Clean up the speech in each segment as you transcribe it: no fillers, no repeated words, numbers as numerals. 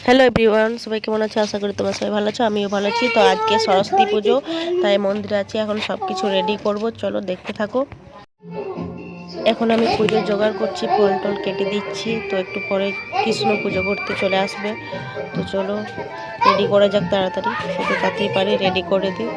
Hello everyone, সবাই কেমন আছে? আশা করি তোমরা সবাই ভালো আছো, আমিও ভালো আছি। তো আজকে সরস্বতী পুজো, তাই মন্দিরে আছি। এখন সব কিছু রেডি করব, চলো দেখতে থাকো। এখন আমি পুজোর জোগাড় করছি, ফল টল কেটে দিচ্ছি। তো একটু পরে কৃষ্ণ পুজো করতে চলে আসবে। তো চলো রেডি করা যাক তাড়াতাড়ি, শুধু তাতেই পারি রেডি করে দিই।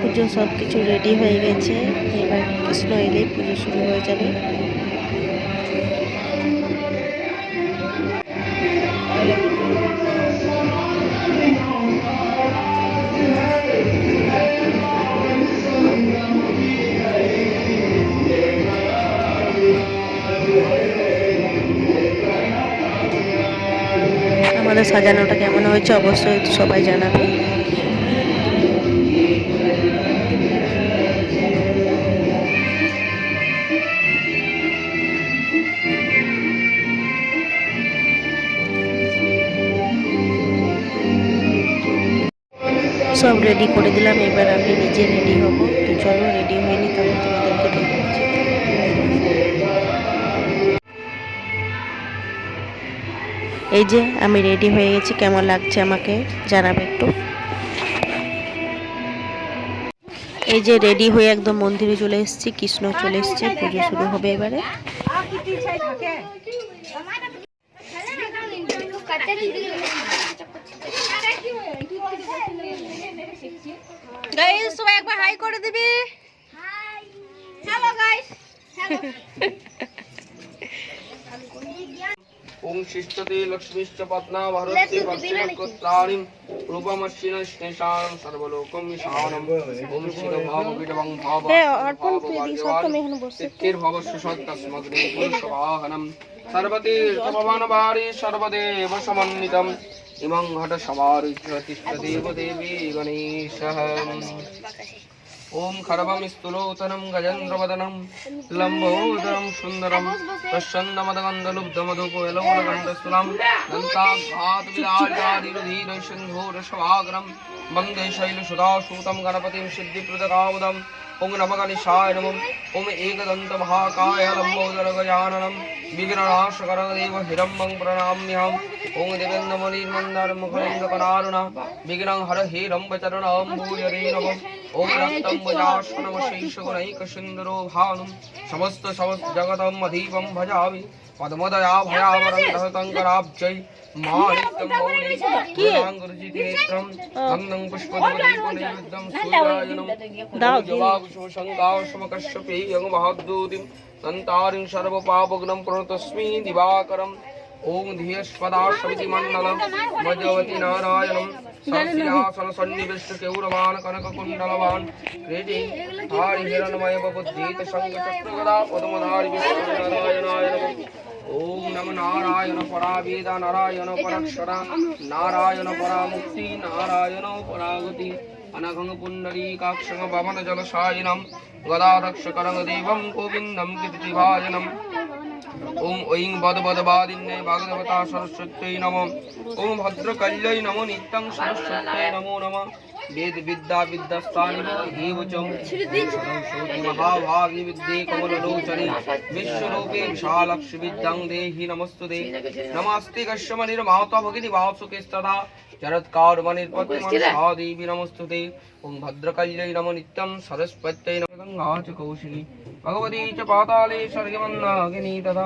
পুজো সব কিছু রেডি হয়ে গেছে, এবার কৃষ্ণ এলেই পুজো শুরু হয়ে যাবে। আমাদের সাজানোটা কেমন হয়েছে অবশ্যই সবাই জানাবে। সব রেডি করে দিলাম, এবার আমি নিজে রেডি হব। তো চলো রেডি হয়নি, তাহলে তোমাদেরকে দেখাচ্ছি। এই যে আমি রেডি হয়ে গেছি, কেমন লাগছে আমাকে জানাবে একটু। এই যে রেডি হয়ে একদম মন্দিরে চলে এসেছি, কৃষ্ণ চলে এসেছে, পুজো শুরু হবে এবারে। গাইস সবাই একবার হাই করে দিবি। Hi, hello guys, hello. ওম শিষ্টতে লক্ষ্মীশ্চ পত্না ভরতি পশ্চিমকোত্রাণি রূপমশ্চিন স্নেশান সর্বলোকম মিশানম ওম শির ভাববিডবং ভাব সিদ্ধির ভবস্য সত্তস্মগ্নি পুরুষবাহনম সর্বতীর ভবানবারি সর্বদেব সমন্বিতম ইমং হট সমারুহ্য তিষ্ঠদেব দেবী গণেশঃ। ओम खरवम स्तुलोतनं गजेन्द्रवदनं लंबोदरं सुंदरं प्रसन्नमदगन्धलुब्धमधुकोयलौलगन्धस्थलं दन्ताघातविराजादिरुधिरशृङ्घोरशवाग्रं वन्दे शैलसुधासूतं गणपतिं सिद्धिप्रदकावदं ओम नमः गणेशाय नमः। ओम एकदन्तमहाकाय लम्बोदरगजाननं विघ्ननाशकरदेव हिरण्यं प्रणमाम्यहम्। ओम देवेन्द्रमणिर्मन्दारमुखरेन्द्रकरारुणा विघ्नं हर हे रम्बचरणम्बूयरे नमः। ओम रक्तम्बुजाशनमशेषगुणैकसुन्दरो भानुं समस्त जगतं मधीपं भजामि पद्मदया भयावरन्दहतङ्कराब्जै माणिक्यं मौलिङ्गुरुजिनेत्रं अन्नं पुष्पदीपनैवेद्यं सूर्यायनं जवाकुशङ्काशमकश्यपेयं महद्दूतिं दन्तारिं सर्वपापग्नं प्रणतस्मि दिवाकरम्। ओम धियस्पदा सवितिमण्डलं मजवती नारायणं सरसिंहासन सन्निविष्ट केऊरवान् कनककुण्डलवान् क्रीडे धारि हिरण्मय बबुद्धीत शङ्खचक्रगदा पद्मधारि विष्णुनारायणाय नमः। ओम नमो नारायण परा वेद नारायण पराक्षरा नारायण परा मुक्ति नारायण परागति अनघं पुण्डरीकाक्षं भवन जलशायिनं गदाधक्षकरं देवं गोविन्दं कीर्तिभाजनम्। ओम ऐं बदबदबादिन्ये भागवता सरस्वत्यै नमः। ओम भद्रकल्यै नमो नित्यं सरस्वत्यै नमो नमः। वेद विद्या विद्यास्थानि एव च सरस्वती महाभागी विद्ये कमललोचने विश्वरूपे विशालक्ष्मी विद्यां देहि नमस्तुते। नमस्ते कश्यमनिर्माता भगिनी वासुकेस्तदा जरत्कारमनिर्पत्तिमनसा देवी नमस्तुते। ओम भद्रकल्यै नमो नित्यं सरस्वत्यै नमः। गंगा च कौशिकी भगवती च पाताले सर्गमन्नागिनी तथा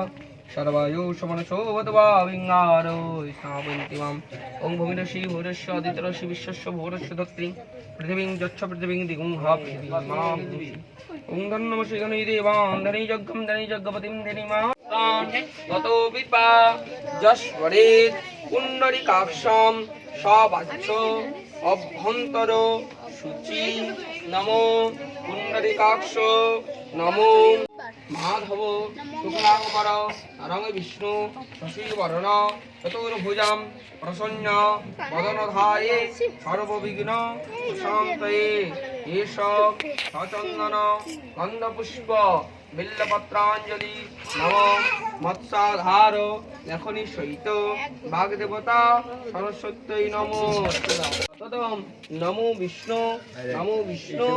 सर्वायुषो मनसो वद्वा विंगारो स्थापयन्ति माम्। ओम भूमिरसि भूरस्य आदित्यरसि विश्वस्य भूरस्य धत्रि पृथिवीं यच्छ पृथिवीं दिगुंहा पृथिवीं माम्। ओम धन्नमसि गणै देवान् धनै जग्गपतिं धनिमान् ततो विपा जस्वरेत् पुण्डरीकाक्षं सवाच्च अभ्यन्तर शुचि नमो पुण्डरीकाक्ष नमो माधव शुक्लांबर नरंग विष्णु शशिवर्ण चतुर्भुजां प्रसन्न वदनधाये सर्वविघ्न शान्तये एष सचन्दन गन्धपुष्प বিল্লপত্রাঞ্জলি নম মৎসাধার লেখনি সহিত বাগদেবতা সরস্বত্যই নম তদম নমো বিষ্ণু নমো বিষ্ণু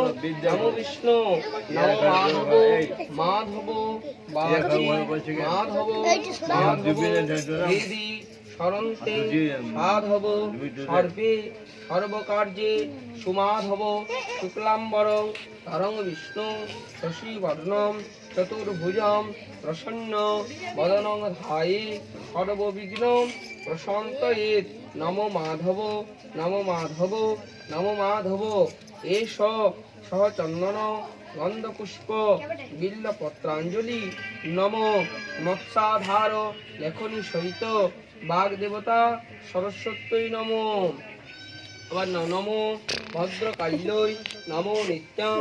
নমো বিষ্ণু নমো মাধব মাধব বাচি মাধব মাধব বেদি স্মরন্তে সাধব সর্বে সর্বকার্যে সুমাধব শুক্লাম্বরং তরং বিষ্ণু শশীবর্ণম চতুর্ভুজম প্রসন্ন বদনং ধায়ে সর্ববিঘ্ন প্রশান্তয়েৎ নমো মাধব নমো মাধব নমো মাধব এষ সহ চন্দন গন্ধপুষ্প বিল্লপত্রাঞ্জলি নম মৎসাধার লেখনি সহিত বাগদেবতা সরস্বত্যই নম। আবার নমো ভদ্রকাল্যই নমো নিত্যং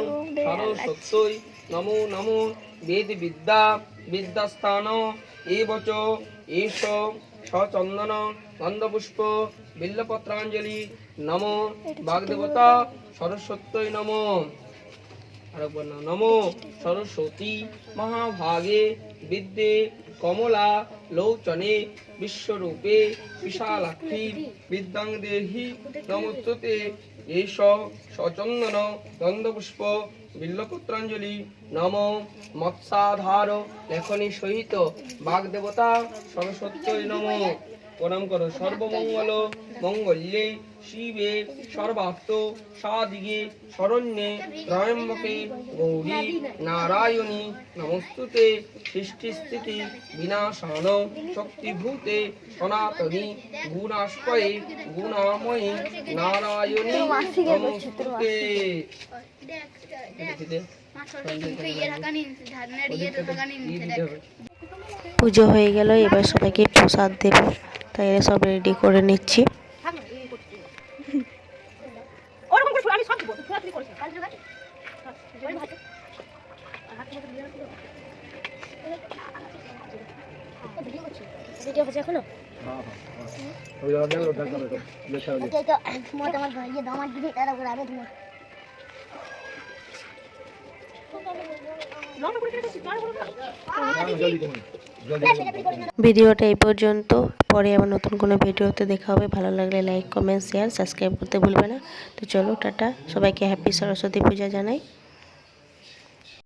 সরস্বত্যই নমো নমো বেদ বিদ্যা বিদ্যাস্থান এবচ এষ সচন্দন গন্ধপুষ্প বিল্লপত্রাঞ্জলি নমো বাগদেবতা সরস্বত্যই নম। আরেকবার নমো সরস্বতী মহাভাগে বিদ্যে কমলা লোচনে বিশ্বরূপে বিশালাক্ষী বিদ্যাং দেহি নমস্তুতে এষ সচন্দন গন্ধপুষ্প বিল্লপত্রাঞ্জলি নম মৎসাধার লেখনি সহিত বাগদেবতা সরস্বত্যই নম। প্রণাম করো। সর্বমঙ্গল মঙ্গল্যে শিবে সর্বার্থ সাদিগে শরণ্যে ত্রয়ম্বকে গৌরী নারায়ণী নমস্তুতে সৃষ্টিস্থিতি বিনাশান শক্তিভূতে সনাতনী গুণাস্পয়ে গুণাময়ী নারায়ণী নমস্তুতে। পুজো হয়ে গেল, এবার সবাইকে প্রসাদ দেব, তাই এরা সব রেডি করে নিচ্ছি। ভিডিওটা এই পর্যন্ত, পরে আবার নতুন কোনো ভিডিওতে দেখা হবে। ভালো লাগলে লাইক কমেন্ট শেয়ার সাবস্ক্রাইব করতে ভুলবে না। তো চলো টাটা, সবাইকে হ্যাপি সরস্বতী পূজা জানাই।